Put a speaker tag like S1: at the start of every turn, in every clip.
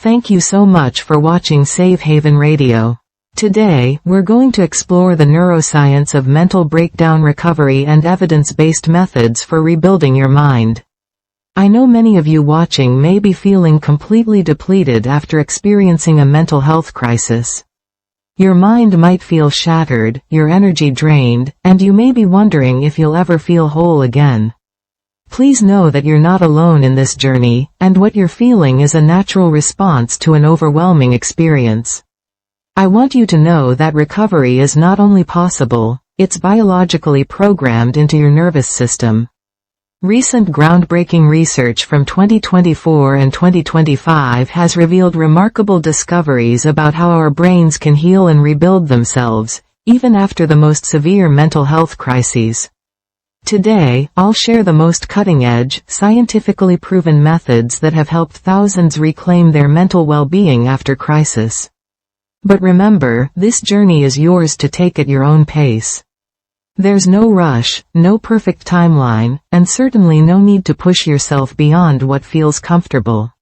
S1: Thank you so much for watching Safe Haven Radio. Today, we're going to explore the neuroscience of mental breakdown recovery and evidence-based methods for rebuilding your mind. I know many of you watching may be feeling completely depleted after experiencing a mental health crisis. Your mind might feel shattered, your energy drained, and you may be wondering if you'll ever feel whole again. Please know that you're not alone in this journey, and what you're feeling is a natural response to an overwhelming experience. I want you to know that recovery is not only possible, it's biologically programmed into your nervous system. Recent groundbreaking research from 2024 and 2025 has revealed remarkable discoveries about how our brains can heal and rebuild themselves, even after the most severe mental health crises. Today, I'll share the most cutting-edge, scientifically proven methods that have helped thousands reclaim their mental well-being after crisis. But remember, this journey is yours to take at your own pace. There's no rush, no perfect timeline, and certainly no need to push yourself beyond what feels comfortable.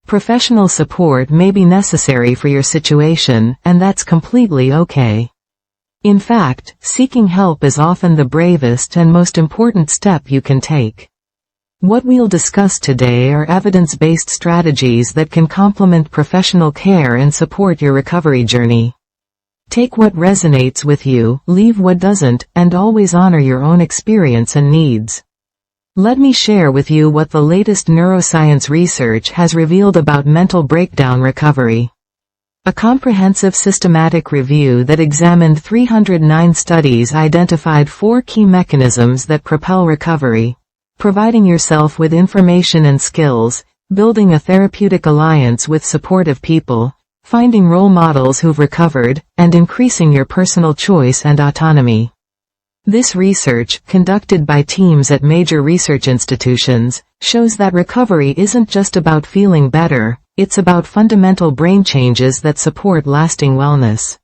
S1: Professional support may be necessary for your situation, and that's completely okay. In fact, seeking help is often the bravest and most important step you can take. What we'll discuss today are evidence-based strategies that can complement professional care and support your recovery journey. Take what resonates with you, leave what doesn't, and always honor your own experience and needs. Let me share with you what the latest neuroscience research has revealed about mental breakdown recovery. A comprehensive systematic review that examined 309 studies identified 4 key mechanisms that propel recovery: providing yourself with information and skills, building a therapeutic alliance with supportive people, finding role models who've recovered, and increasing your personal choice and autonomy. This research, conducted by teams at major research institutions, shows that recovery isn't just about feeling better, it's about fundamental brain changes that support lasting wellness.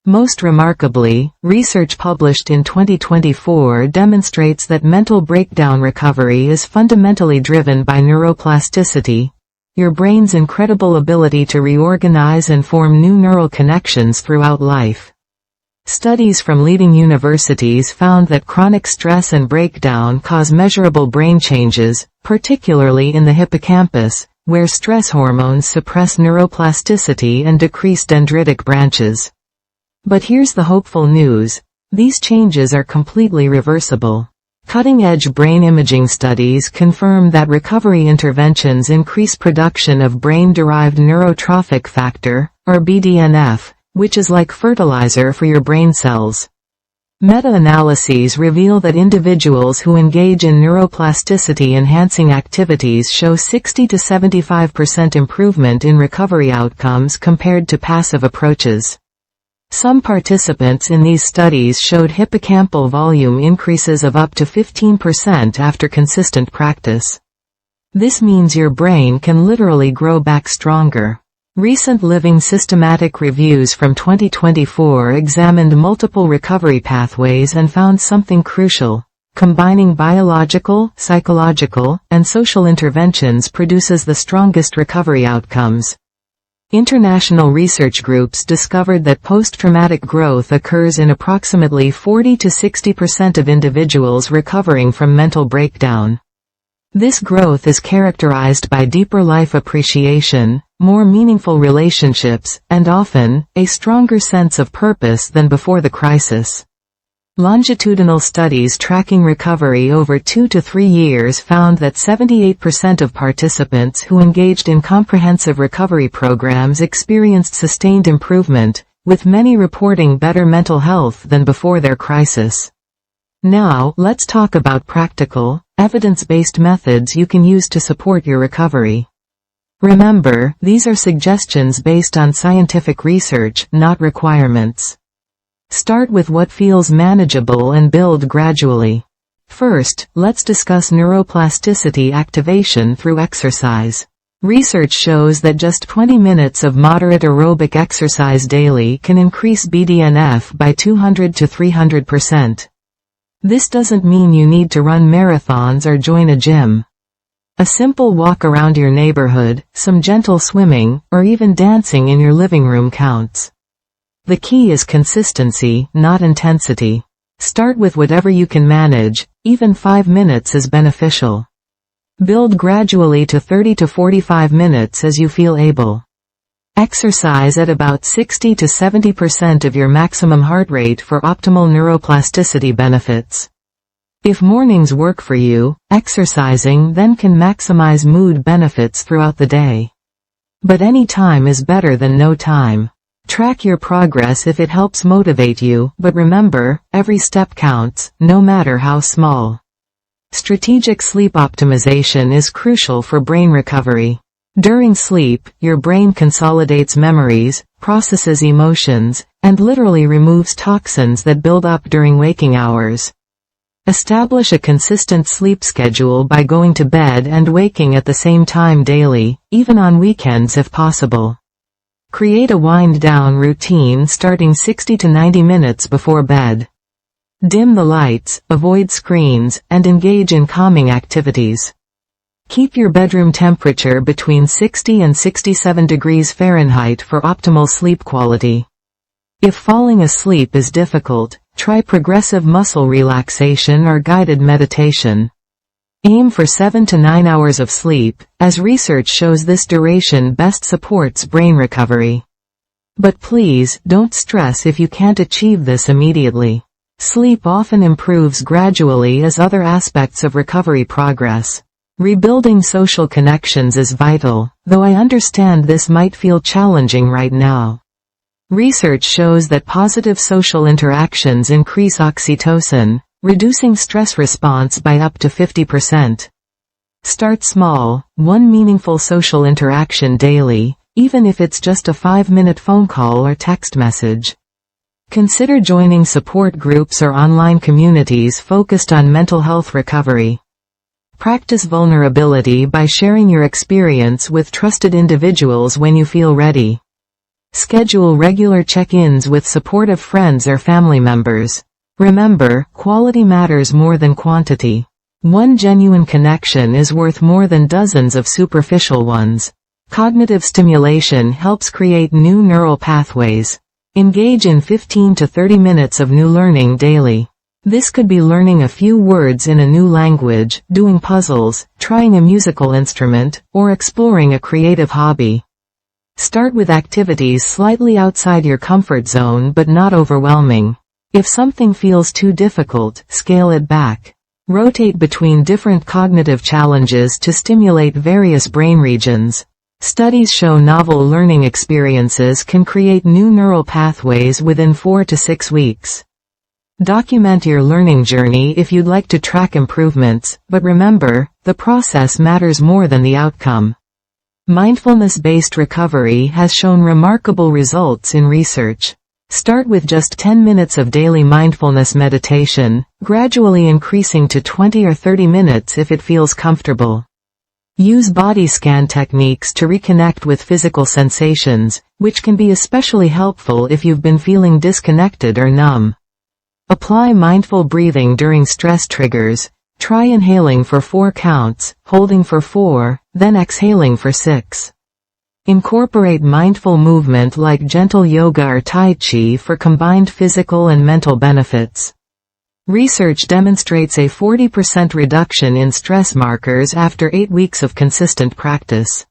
S1: Most remarkably, research published in 2024 demonstrates that mental breakdown recovery is fundamentally driven by neuroplasticity, your brain's incredible ability to reorganize and form new neural connections throughout life. Studies from leading universities found that chronic stress and breakdown cause measurable brain changes, particularly in the hippocampus, where stress hormones suppress neuroplasticity and decrease dendritic branches. But here's the hopeful news: these changes are completely reversible. Cutting-edge brain imaging studies confirm that recovery interventions increase production of brain-derived neurotrophic factor, or BDNF, which is like fertilizer for your brain cells. Meta-analyses reveal that individuals who engage in neuroplasticity-enhancing activities show 60 to 75% improvement in recovery outcomes compared to passive approaches. Some participants in these studies showed hippocampal volume increases of up to 15% after consistent practice. This means your brain can literally grow back stronger. Recent living systematic reviews from 2024 examined multiple recovery pathways and found something crucial: combining biological, psychological, and social interventions produces the strongest recovery outcomes. International research groups discovered that post-traumatic growth occurs in approximately 40 to 60% of individuals recovering from mental breakdown. This growth is characterized by deeper life appreciation, more meaningful relationships, and often, a stronger sense of purpose than before the crisis. Longitudinal studies tracking recovery over 2 to 3 years found that 78% of participants who engaged in comprehensive recovery programs experienced sustained improvement, with many reporting better mental health than before their crisis. Now, let's talk about practical, evidence-based methods you can use to support your recovery. Remember, these are suggestions based on scientific research, not requirements. Start with what feels manageable and build gradually. First, let's discuss neuroplasticity activation through exercise. Research shows that just 20 minutes of moderate aerobic exercise daily can increase BDNF by 200 to 300%. This doesn't mean you need to run marathons or join a gym. A simple walk around your neighborhood, some gentle swimming, or even dancing in your living room counts. The key is consistency, not intensity. Start with whatever you can manage, even 5 minutes is beneficial. Build gradually to 30 to 45 minutes as you feel able. Exercise at about 60 to 70% of your maximum heart rate for optimal neuroplasticity benefits. If mornings work for you, exercising then can maximize mood benefits throughout the day. But any time is better than no time. Track your progress if it helps motivate you, but remember, every step counts, no matter how small. Strategic sleep optimization is crucial for brain recovery. During sleep, your brain consolidates memories, processes emotions, and literally removes toxins that build up during waking hours. Establish a consistent sleep schedule by going to bed and waking at the same time daily, even on weekends if possible. Create a wind-down routine starting 60 to 90 minutes before bed. Dim the lights, avoid screens, and engage in calming activities. Keep your bedroom temperature between 60 and 67 degrees Fahrenheit for optimal sleep quality. If falling asleep is difficult, try progressive muscle relaxation or guided meditation. Aim for 7 to 9 hours of sleep, as research shows this duration best supports brain recovery. But please, don't stress if you can't achieve this immediately. Sleep often improves gradually as other aspects of recovery progress. Rebuilding social connections is vital, though I understand this might feel challenging right now. Research shows that positive social interactions increase oxytocin, reducing stress response by up to 50%. Start small, one meaningful social interaction daily, even if it's just a 5-minute phone call or text message. Consider joining support groups or online communities focused on mental health recovery. Practice vulnerability by sharing your experience with trusted individuals when you feel ready. Schedule regular check-ins with supportive friends or family members. Remember, quality matters more than quantity. One genuine connection is worth more than dozens of superficial ones. Cognitive stimulation helps create new neural pathways. Engage in 15 to 30 minutes of new learning daily. This could be learning a few words in a new language, doing puzzles, trying a musical instrument, or exploring a creative hobby. Start with activities slightly outside your comfort zone but not overwhelming. If something feels too difficult, scale it back. Rotate between different cognitive challenges to stimulate various brain regions. Studies show novel learning experiences can create new neural pathways within 4 to 6 weeks. Document your learning journey if you'd like to track improvements, but remember, the process matters more than the outcome. Mindfulness-based recovery has shown remarkable results in research. Start with just 10 minutes of daily mindfulness meditation, gradually increasing to 20 or 30 minutes if it feels comfortable. Use body scan techniques to reconnect with physical sensations, which can be especially helpful if you've been feeling disconnected or numb. Apply mindful breathing during stress triggers. Try inhaling for 4 counts, holding for 4, then exhaling for 6. Incorporate mindful movement like gentle yoga or tai chi for combined physical and mental benefits. Research demonstrates a 40% reduction in stress markers after 8 weeks of consistent practice.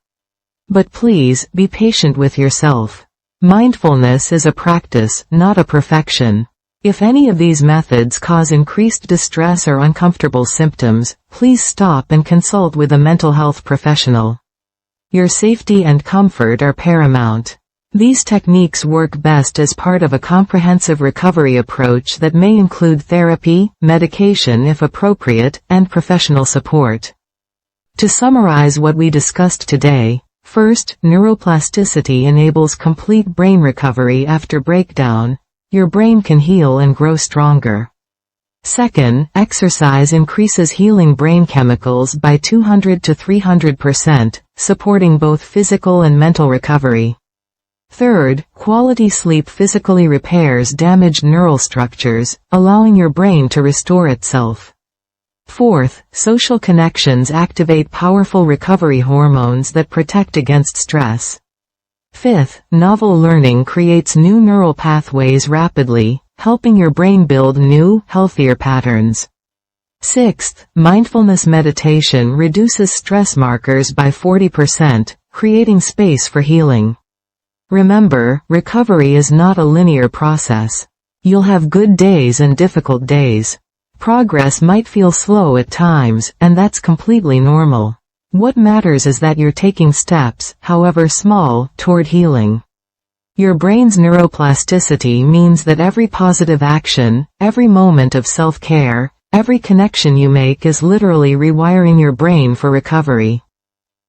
S1: But please, be patient with yourself. Mindfulness is a practice, not a perfection. If any of these methods cause increased distress or uncomfortable symptoms, please stop and consult with a mental health professional. Your safety and comfort are paramount. These techniques work best as part of a comprehensive recovery approach that may include therapy, medication if appropriate, and professional support. To summarize what we discussed today, first, neuroplasticity enables complete brain recovery after breakdown. Your brain can heal and grow stronger. Second, exercise increases healing brain chemicals by 200 to 300%, supporting both physical and mental recovery. Third, quality sleep physically repairs damaged neural structures, allowing your brain to restore itself. Fourth, social connections activate powerful recovery hormones that protect against stress. Fifth, novel learning creates new neural pathways rapidly, helping your brain build new, healthier patterns. Sixth, mindfulness meditation reduces stress markers by 40%, creating space for healing. Remember, recovery is not a linear process. You'll have good days and difficult days. Progress might feel slow at times, and that's completely normal. What matters is that you're taking steps, however small, toward healing. Your brain's neuroplasticity means that every positive action, every moment of self-care, every connection you make is literally rewiring your brain for recovery.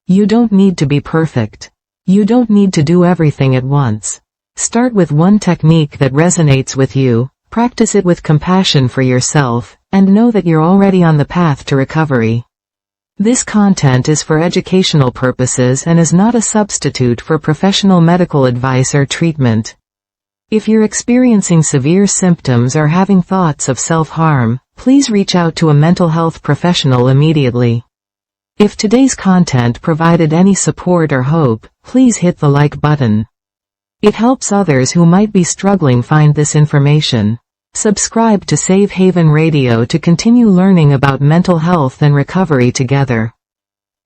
S1: You don't need to be perfect. You don't need to do everything at once. Start with one technique that resonates with you, practice it with compassion for yourself, and know that you're already on the path to recovery. This content is for educational purposes and is not a substitute for professional medical advice or treatment. If you're experiencing severe symptoms or having thoughts of self-harm, please reach out to a mental health professional immediately. If today's content provided any support or hope, please hit the like button. It helps others who might be struggling find this information. Subscribe to Safe Haven Radio to continue learning about mental health and recovery together.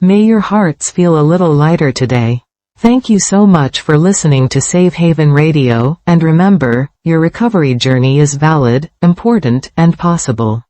S1: May your hearts feel a little lighter today. Thank you so much for listening to Safe Haven Radio, and remember, your recovery journey is valid, important, and possible.